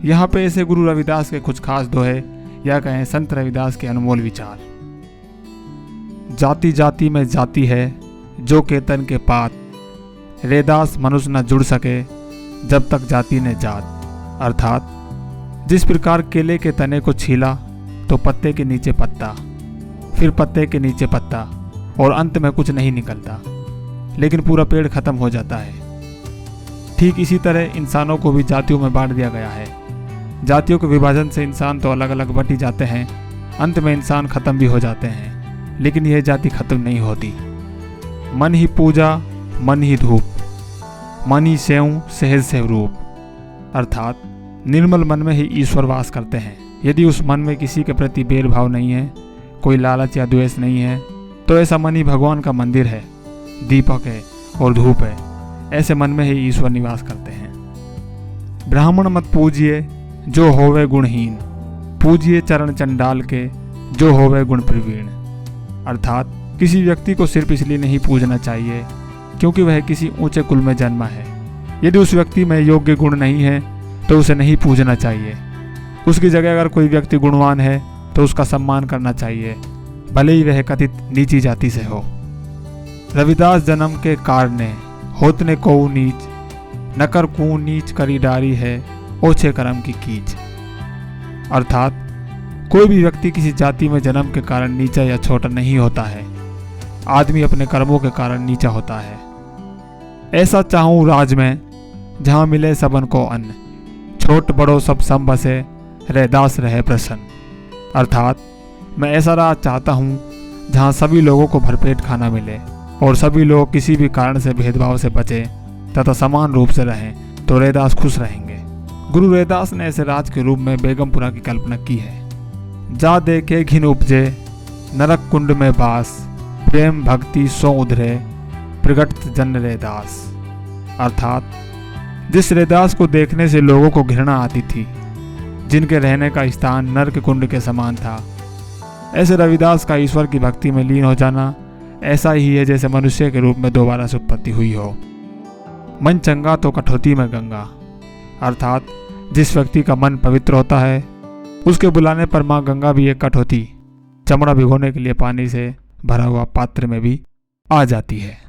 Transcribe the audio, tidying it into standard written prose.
यहाँ पे ऐसे गुरु रविदास के कुछ खास दोहे या कहें संत रविदास के अनमोल विचार। जाति जाति में जाति है जो केतन के पात, रैदास मनुष्य न जुड़ सके जब तक जाति ने जात। अर्थात जिस प्रकार केले के तने को छीला तो पत्ते के नीचे पत्ता, फिर पत्ते के नीचे पत्ता और अंत में कुछ नहीं निकलता, लेकिन पूरा पेड़ खत्म हो जाता है। ठीक इसी तरह इंसानों को भी जातियों में बांट दिया गया है। जातियों के विभाजन से इंसान तो अलग अलग बट ही जाते हैं, अंत में इंसान खत्म भी हो जाते हैं, लेकिन यह जाति खत्म नहीं होती। मन ही पूजा मन ही धूप, मन ही सेव सहज सेव रूप। अर्थात निर्मल मन में ही ईश्वर वास करते हैं। यदि उस मन में किसी के प्रति भेदभाव नहीं है, कोई लालच या द्वेष नहीं है, तो ऐसा मन ही भगवान का मंदिर है, दीपक है और धूप है। ऐसे मन में ही ईश्वर निवास करते हैं। ब्राह्मण मत पूजिए जो होवे गुणहीन, पूजिए चरण चंडाल के जो होवे गुण प्रवीण। अर्थात किसी व्यक्ति को सिर्फ इसलिए नहीं पूजना चाहिए क्योंकि वह किसी ऊंचे कुल में जन्मा है। यदि उस व्यक्ति में योग्य गुण नहीं है तो उसे नहीं पूजना चाहिए। उसकी जगह अगर कोई व्यक्ति गुणवान है तो उसका सम्मान करना चाहिए, भले ही वह कथित नीची जाति से हो। रविदास जन्म के कारणे होतने को नीच, नकर को नीच करी डारी है ओछे कर्म की कीच। अर्थात कोई भी व्यक्ति किसी जाति में जन्म के कारण नीचा या छोटा नहीं होता है। आदमी अपने कर्मों के कारण नीचा होता है। ऐसा चाहूँ राज में जहाँ मिले सबन को अन्न, छोट बड़ो सब सम बसे रैदास रहे प्रसन्न। अर्थात मैं ऐसा राज चाहता हूँ जहाँ सभी लोगों को भरपेट खाना मिले और सभी लोग किसी भी कारण से भेदभाव से बचे तथा समान रूप से रहें, तो रैदास खुश रहेंगे। गुरु रैदास ने ऐसे राज के रूप में बेगमपुरा की कल्पना की है। जा देखे घिन उपजे नरक कुंड में बास, प्रेम भक्ति सो उधरे प्रगट जन रैदास। अर्थात जिस रैदास को देखने से लोगों को घृणा आती थी, जिनके रहने का स्थान नरक कुंड के समान था, ऐसे रविदास का ईश्वर की भक्ति में लीन हो जाना ऐसा ही है जैसे मनुष्य के रूप में दोबारा से उत्पत्ति हुई हो। मन चंगा तो कठौती में गंगा। अर्थात जिस व्यक्ति का मन पवित्र होता है उसके बुलाने पर माँ गंगा भी एक कठौती चमड़ा भिगोने के लिए पानी से भरा हुआ पात्र में भी आ जाती है।